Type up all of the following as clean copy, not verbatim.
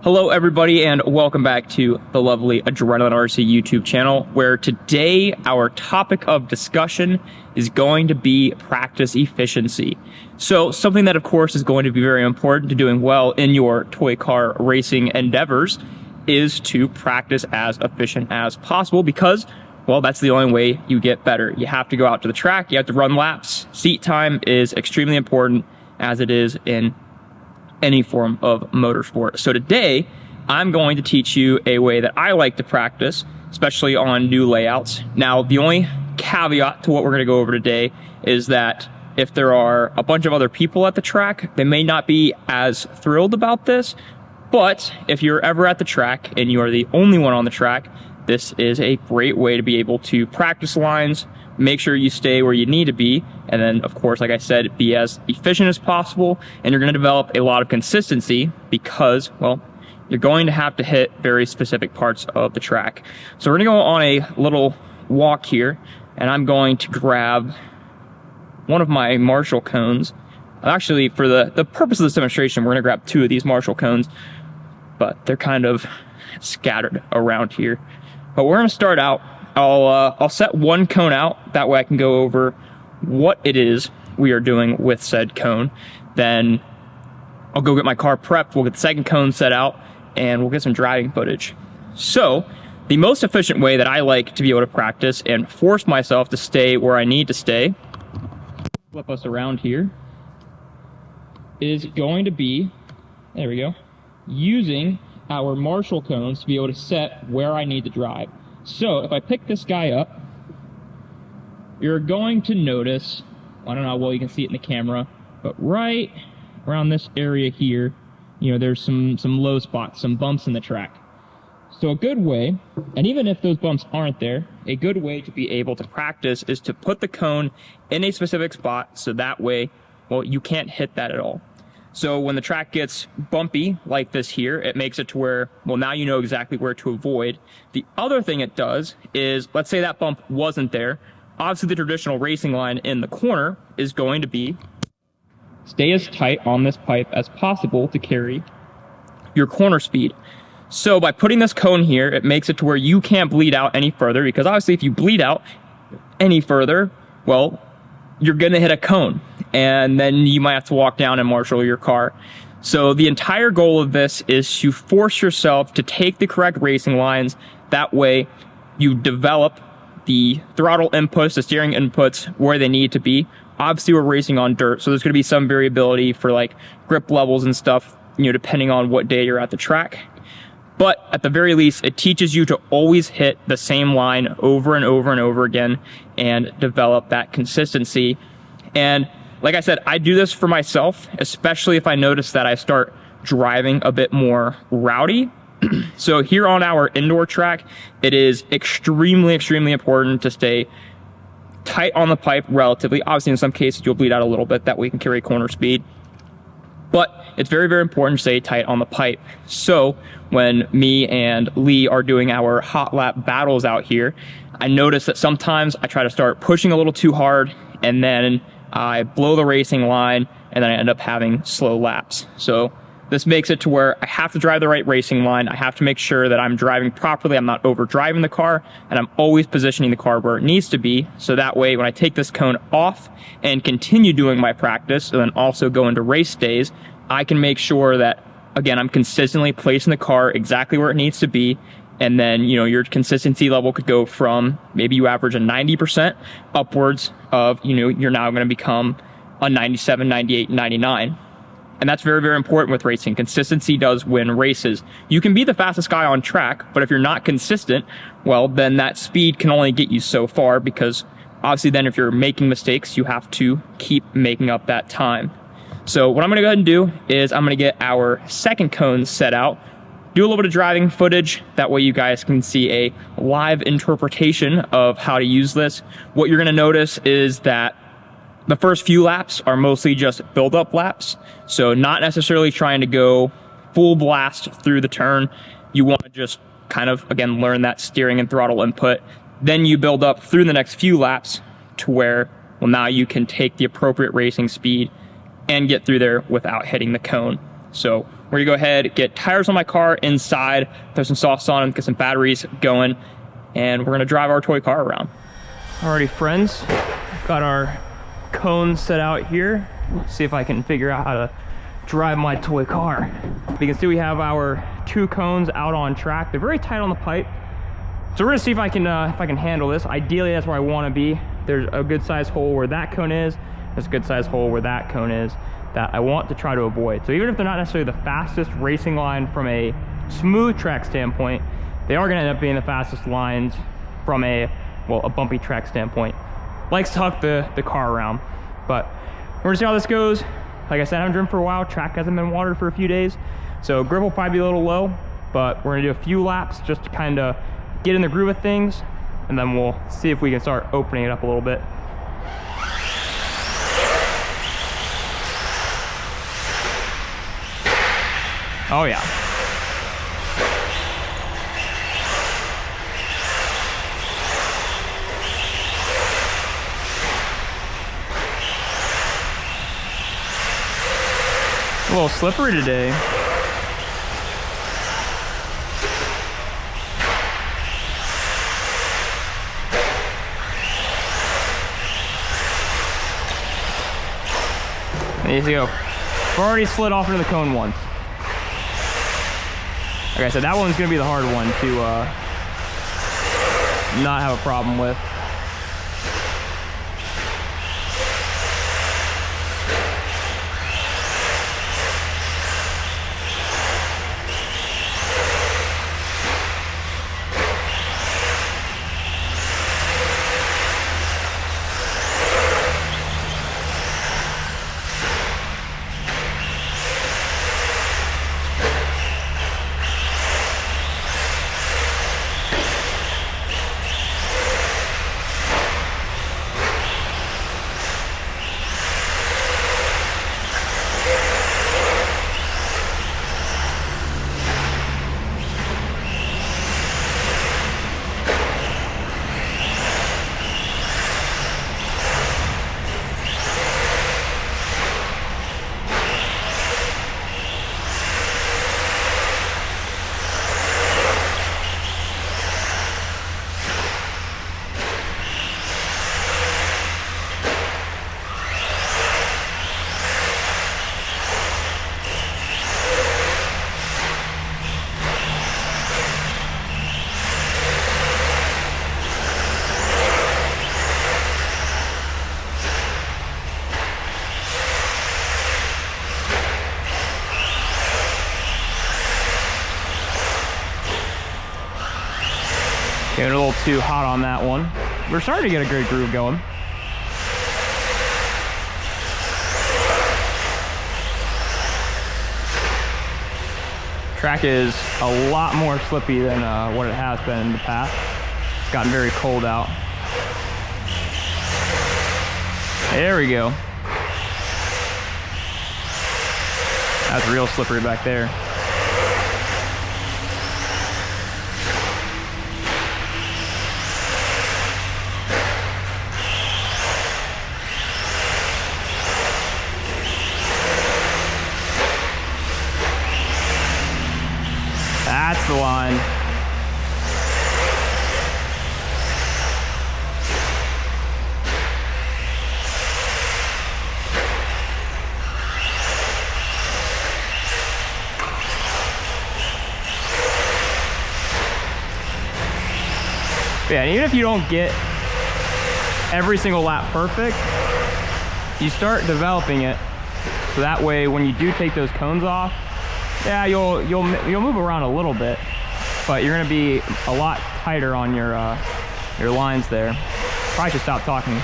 Hello everybody and welcome back to the lovely Adrenaline RC YouTube channel, where today our topic of discussion is going to be practice efficiency. So something that of course is going to be very important to doing well in your toy car racing endeavors is to practice as efficient as possible, because well, that's the only way you get better. You have to go out to the track, you have to run laps. Seat time is extremely important, as it is in any form of motorsport. So today, I'm going to teach you a way that I like to practice, especially on new layouts. Now, the only caveat to what we're going to go over today is that if there are a bunch of other people at the track, they may not be as thrilled about this. But if you're ever at the track and you are the only one on the track, this is a great way to be able to practice lines, make sure you stay where you need to be, and then, of course, like I said, be as efficient as possible, and you're going to develop a lot of consistency because, well, you're going to have to hit very specific parts of the track. So we're going to go on a little walk here, and I'm going to grab one of my Marshall cones. Actually, for the purpose of this demonstration, we're going to grab two of these Marshall cones, but they're kind of scattered around here. But we're going to start out. I'll set one cone out, that way I can go over what it is we are doing with said cone. Then I'll go get my car prepped, we'll get the second cone set out, and we'll get some driving footage. So, the most efficient way that I like to be able to practice and force myself to stay where I need to stay, flip us around here, is going to be, there we go, using our Marshall cones to be able to set where I need to drive. So if I pick this guy up, you're going to notice, I don't know how well you can see it in the camera, but right around this area here, you know, there's some low spots, some bumps in the track. So a good way, and even if those bumps aren't there, a good way to be able to practice is to put the cone in a specific spot, so that way, well, you can't hit that at all. So when the track gets bumpy like this here, it makes it to where, well, now you know exactly where to avoid. The other thing it does is, let's say that bump wasn't there. Obviously the traditional racing line in the corner is going to be, stay as tight on this pipe as possible to carry your corner speed. So by putting this cone here, it makes it to where you can't bleed out any further, because obviously if you bleed out any further, well, you're gonna hit a cone, and then you might have to walk down and marshal your car. So the entire goal of this is to force yourself to take the correct racing lines. That way you develop the throttle inputs, the steering inputs where they need to be. Obviously we're racing on dirt, so there's gonna be some variability for like grip levels and stuff, you know, depending on what day you're at the track. But at the very least, it teaches you to always hit the same line over and over and over again and develop that consistency. And like I said, I do this for myself, especially if I notice that I start driving a bit more rowdy. So here on our indoor track, it is extremely, extremely important to stay tight on the pipe relatively. Obviously, in some cases, you'll bleed out a little bit. That way you can carry corner speed. But it's very, very important to stay tight on the pipe. So when me and Lee are doing our hot lap battles out here, I notice that sometimes I try to start pushing a little too hard, and then I blow the racing line, and then I end up having slow laps. So this makes it to where I have to drive the right racing line. I have to make sure that I'm driving properly, I'm not overdriving the car, and I'm always positioning the car where it needs to be. So that way, when I take this cone off and continue doing my practice, and then also go into race days, I can make sure that, again, I'm consistently placing the car exactly where it needs to be. And then, you know, your consistency level could go from maybe you average a 90% upwards of, you know, you're now going to become a 97, 98, 99. And that's very, very important with racing. Consistency does win races. You can be the fastest guy on track, but if you're not consistent, well, then that speed can only get you so far, because obviously then if you're making mistakes, you have to keep making up that time. So what I'm gonna go ahead and do is I'm gonna get our second cone set out, do a little bit of driving footage, that way you guys can see a live interpretation of how to use this. What you're gonna notice is that the first few laps are mostly just build-up laps, so not necessarily trying to go full blast through the turn. You want to just kind of, again, learn that steering and throttle input. Then you build up through the next few laps to where, well, now you can take the appropriate racing speed and get through there without hitting the cone. So we're gonna go ahead, get tires on my car inside, throw some softs on, and get some batteries going, and we're gonna drive our toy car around. Alrighty, friends, got our cones set out here. Let's see if I can figure out how to drive my toy car. You can see we have our 2 cones out on track. They're very tight on the pipe. So we're gonna see if I can handle this. Ideally, that's where I wanna be. There's a good sized hole where that cone is. There's a good sized hole where that cone is that I want to try to avoid. So even if they're not necessarily the fastest racing line from a smooth track standpoint, they are gonna end up being the fastest lines from a bumpy track standpoint. Likes to huck the car around. But we're gonna see how this goes. Like I said, I haven't driven for a while. Track hasn't been watered for a few days. So grip will probably be a little low, but we're gonna do a few laps just to kind of get in the groove of things, and then we'll see if we can start opening it up a little bit. Oh yeah. A little slippery today. There you go. We've already slid off into the cone once. Like I said, that one's gonna be the hard one to not have a problem with. Getting a little too hot on that one. We're starting to get a good groove going. Track is a lot more slippy than what it has been in the past. It's gotten very cold out. There we go. That's real slippery back there. That's the line. Yeah, and even if you don't get every single lap perfect, you start developing it. So that way, when you do take those cones off, yeah, you'll move around a little bit, but you're gonna be a lot tighter on your lines there. Probably should stop talking,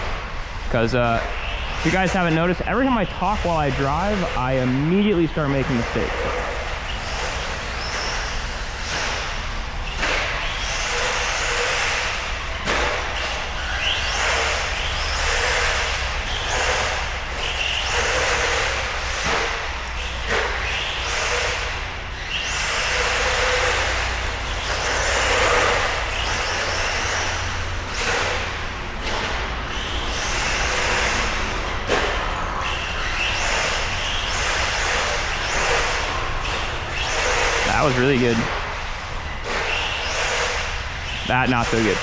because if you guys haven't noticed, every time I talk while I drive, I immediately start making mistakes. That was really good. That, not so good.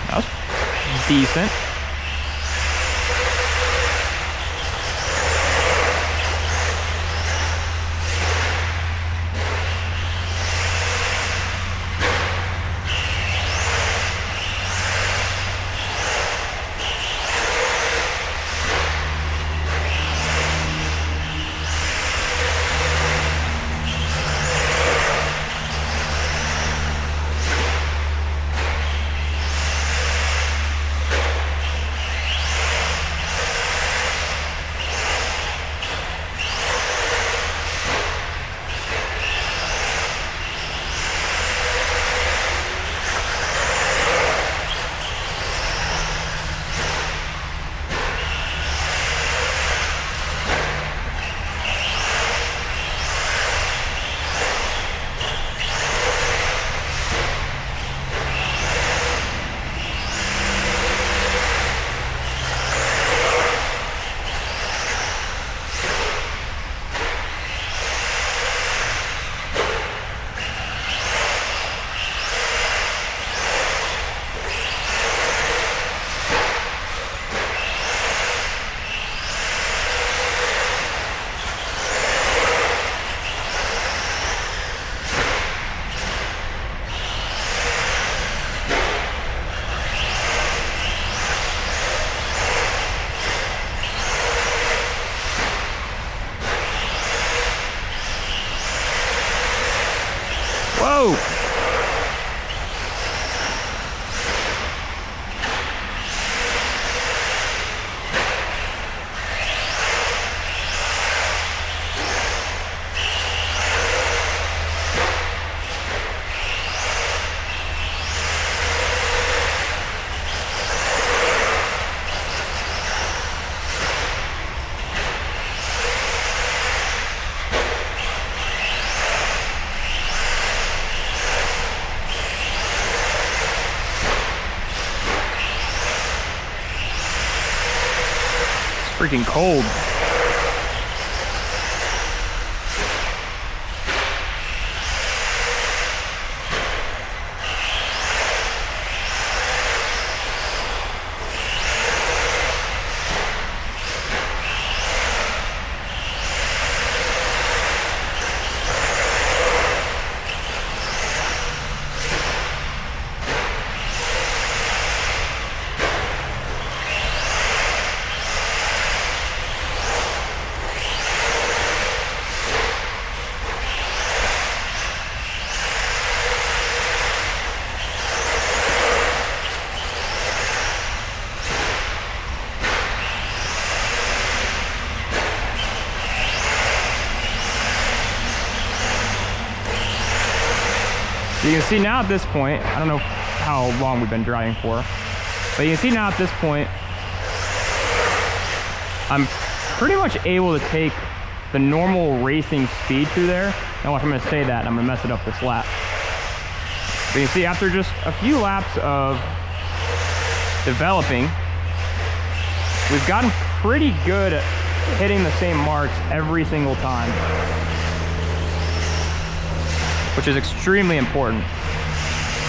That was decent. Whoa! Freaking cold. You can see now at this point, I don't know how long we've been driving for, but you can see now at this point, I'm pretty much able to take the normal racing speed through there. Now if I'm gonna say that, and I'm gonna mess it up this lap. But you can see after just a few laps of developing, we've gotten pretty good at hitting the same marks every single time, which is extremely important.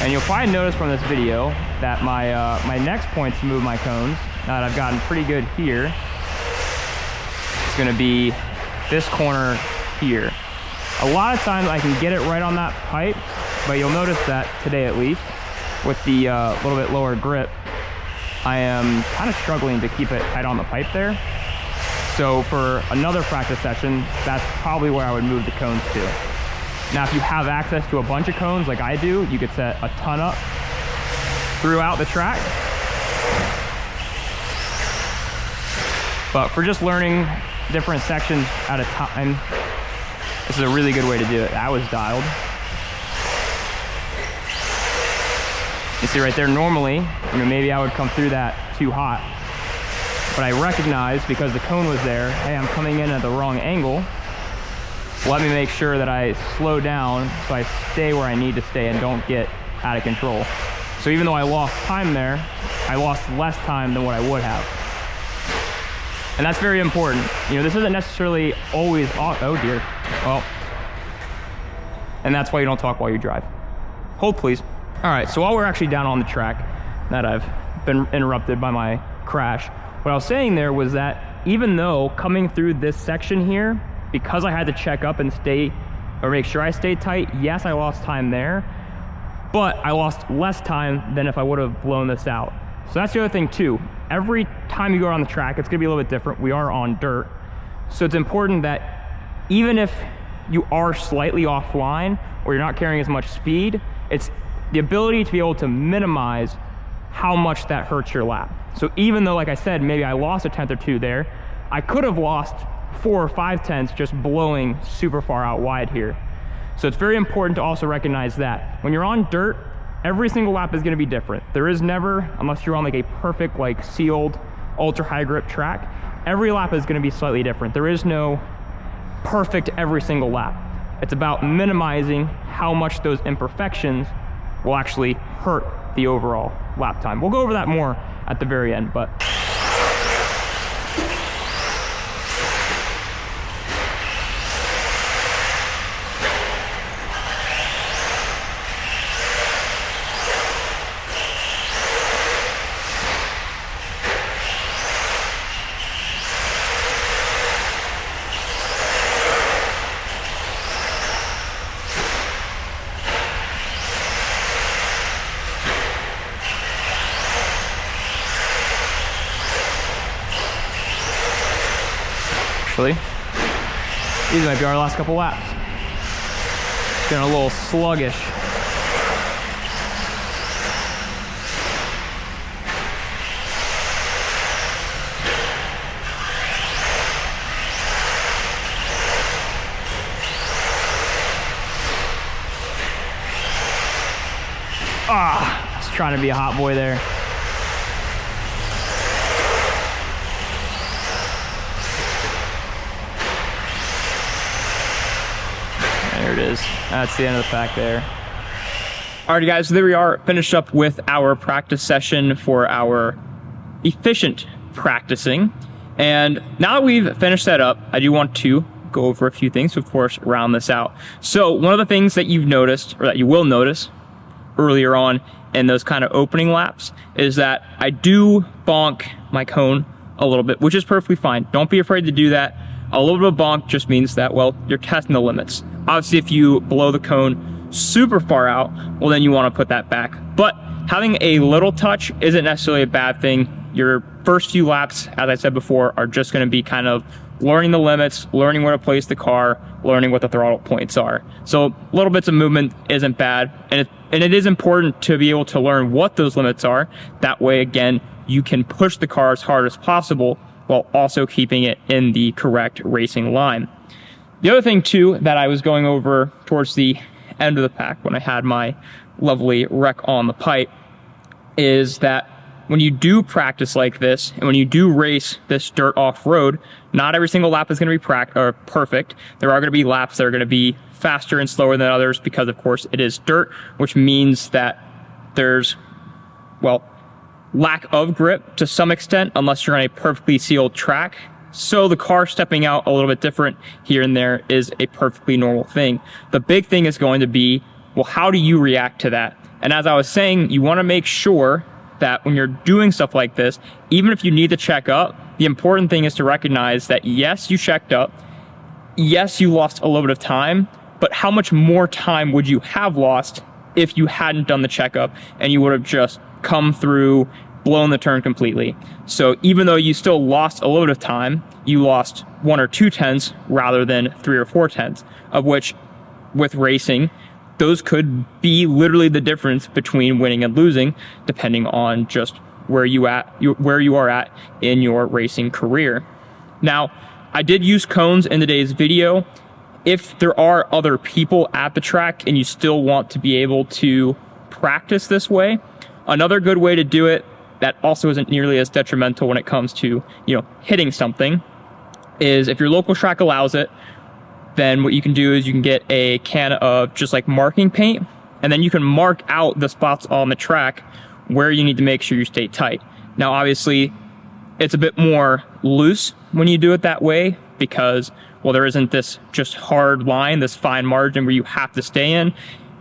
And you'll probably notice from this video that my next point to move my cones, now that I've gotten pretty good here, is gonna be this corner here. A lot of times I can get it right on that pipe, but you'll notice that today at least, with the little bit lower grip, I am kind of struggling to keep it tight on the pipe there. So for another practice session, that's probably where I would move the cones to. Now, if you have access to a bunch of cones like I do, you could set a ton up throughout the track. But for just learning different sections at a time, this is a really good way to do it. That was dialed. You see right there, normally, maybe I would come through that too hot. But I recognized, because the cone was there, hey, I'm coming in at the wrong angle. let me make sure that I slow down so I stay where I need to stay and don't get out of control. So even though I lost time there, I lost less time than what I would have. And that's very important. You know, this isn't necessarily always, oh dear. Well, and that's why you don't talk while you drive. Hold please. All right, so while we're actually down on the track, that I've been interrupted by my crash, what I was saying there was that even though coming through this section here, because I had to check up and stay, or make sure I stayed tight, yes, I lost time there, but I lost less time than if I would have blown this out. So that's the other thing too. Every time you go on the track, it's gonna be a little bit different. We are on dirt. So it's important that even if you are slightly offline or you're not carrying as much speed, it's the ability to be able to minimize how much that hurts your lap. So even though, like I said, maybe I lost a tenth or two there, I could have lost 4 or 5 tenths just blowing super far out wide here. So it's very important to also recognize that when you're on dirt, every single lap is going to be different. There is never, unless you're on like a perfect like sealed ultra high grip track, every lap is going to be slightly different. There is no perfect every single lap. It's about minimizing how much those imperfections will actually hurt the overall lap time. We'll go over that more at the very end, but these might be our last couple laps. It's been a little sluggish. I was trying to be a hot boy there. There it is. That's the end of the pack there. Alrighty guys, so there we are, finished up with our practice session for our efficient practicing. And now that we've finished that up, I do want to go over a few things to, of course, round this out. So one of the things that you've noticed, or that you will notice earlier on in those kind of opening laps, is that I do bonk my cone a little bit, which is perfectly fine. Don't be afraid to do that. A little bit of bonk just means that, well, you're testing the limits. Obviously, if you blow the cone super far out, well, then you want to put that back. But having a little touch isn't necessarily a bad thing. Your first few laps, as I said before, are just going to be kind of learning the limits, learning where to place the car, learning what the throttle points are. So little bits of movement isn't bad. And it is important to be able to learn what those limits are. That way, again, you can push the car as hard as possible while also keeping it in the correct racing line. The other thing too that I was going over towards the end of the pack when I had my lovely wreck on the pipe is that when you do practice like this and when you do race this dirt off-road, not every single lap is going to be perfect. There are going to be laps that are going to be faster and slower than others because, of course, it is dirt, which means that there's, well, lack of grip to some extent unless you're on a perfectly sealed track. So the car stepping out a little bit different here and there is a perfectly normal thing. The big thing is going to be, well, how do you react to that? And as I was saying, you want to make sure that when you're doing stuff like this, even if you need to check up, the important thing is to recognize that yes, you checked up, yes, you lost a little bit of time, but how much more time would you have lost if you hadn't done the checkup and you would have just come through, blown the turn completely? So even though you still lost a little bit of time, you lost 1 or 2 tenths rather than 3 or 4 tenths, of which with racing, those could be literally the difference between winning and losing, depending on just where you are at in your racing career. Now, I did use cones in today's video. If there are other people at the track and you still want to be able to practice this way, another good way to do it that also isn't nearly as detrimental when it comes to, hitting something, is if your local track allows it, then what you can do is you can get a can of just like marking paint, and then you can mark out the spots on the track where you need to make sure you stay tight. Now, obviously, it's a bit more loose when you do it that way because, well, there isn't this just hard line, this fine margin where you have to stay in.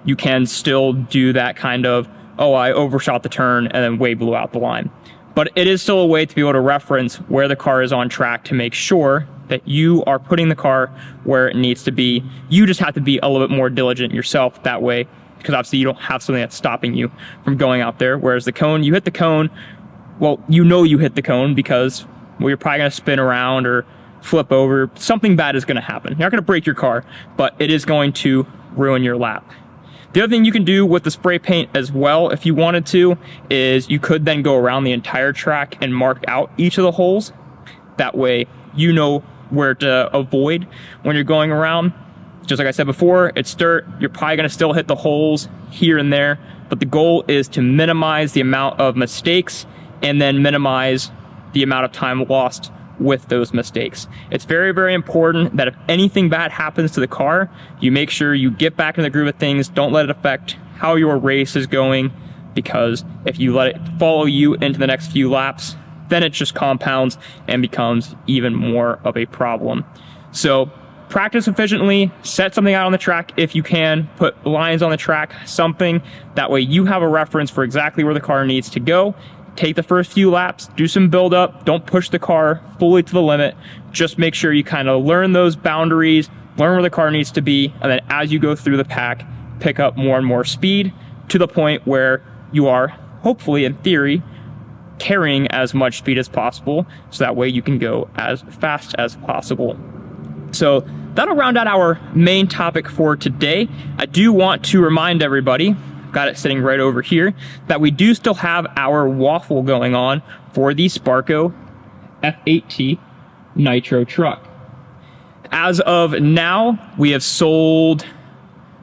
You can still do that kind of, oh, I overshot the turn and then way blew out the line. But it is still a way to be able to reference where the car is on track to make sure that you are putting the car where it needs to be. You just have to be a little bit more diligent yourself that way, because obviously you don't have something that's stopping you from going out there. Whereas the cone, you hit the cone, well, you know you hit the cone because, well, you're probably going to spin around or flip over. Something bad is going to happen. You're not going to break your car, but it is going to ruin your lap. The other thing you can do with the spray paint as well, if you wanted to, is you could then go around the entire track and mark out each of the holes. That way you know where to avoid when you're going around. Just like I said before, it's dirt. You're probably going to still hit the holes here and there, but the goal is to minimize the amount of mistakes and then minimize the amount of time lost with those mistakes. It's very, very important that if anything bad happens to the car, you make sure you get back in the groove of things. Don't let it affect how your race is going, because if you let it follow you into the next few laps, then it just compounds and becomes even more of a problem. So practice efficiently, set something out on the track if you can, put lines on the track, something. That way you have a reference for exactly where the car needs to go. Take the first few laps, do some build up, don't push the car fully to the limit. Just make sure you kind of learn those boundaries, learn where the car needs to be, and then as you go through the pack, pick up more and more speed to the point where you are, hopefully in theory, carrying as much speed as possible, so that way you can go as fast as possible. So that'll round out our main topic for today. I do want to remind everybody, got it sitting right over here, that we do still have our waffle going on for the Sparco F8T Nitro truck. As of now, we have sold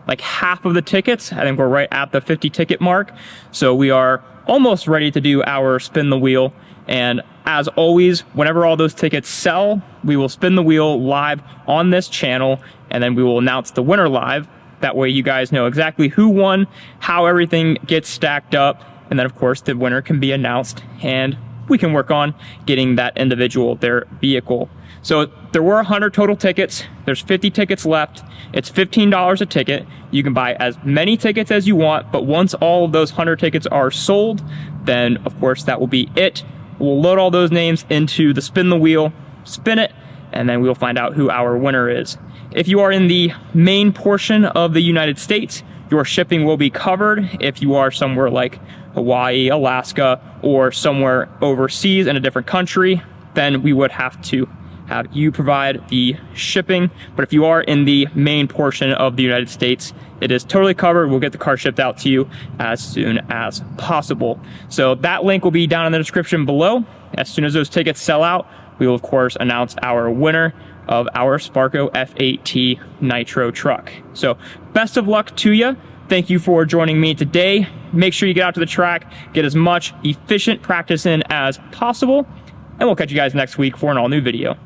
like half of the tickets. I think we're right at the 50 ticket mark. So we are almost ready to do our spin the wheel. And as always, whenever all those tickets sell, we will spin the wheel live on this channel, and then we will announce the winner live. That way you guys know exactly who won, how everything gets stacked up, and then of course the winner can be announced and we can work on getting that individual their vehicle. So there were 100 total tickets. There's 50 tickets left. It's $15 a ticket. You can buy as many tickets as you want, but once all of those 100 tickets are sold, then of course that will be it. We'll load all those names into the spin the wheel, spin it, and then we'll find out who our winner is. If you are in the main portion of the United States, your shipping will be covered. If you are somewhere like Hawaii, Alaska, or somewhere overseas in a different country, then we would have to have you provide the shipping. But if you are in the main portion of the United States, it is totally covered. We'll get the car shipped out to you as soon as possible. So that link will be down in the description below. As soon as those tickets sell out, we will of course announce our winner of our Sparco F8T Nitro truck. So best of luck to you. Thank you for joining me today. Make sure you get out to the track, get as much efficient practice in as possible, and we'll catch you guys next week for an all new video.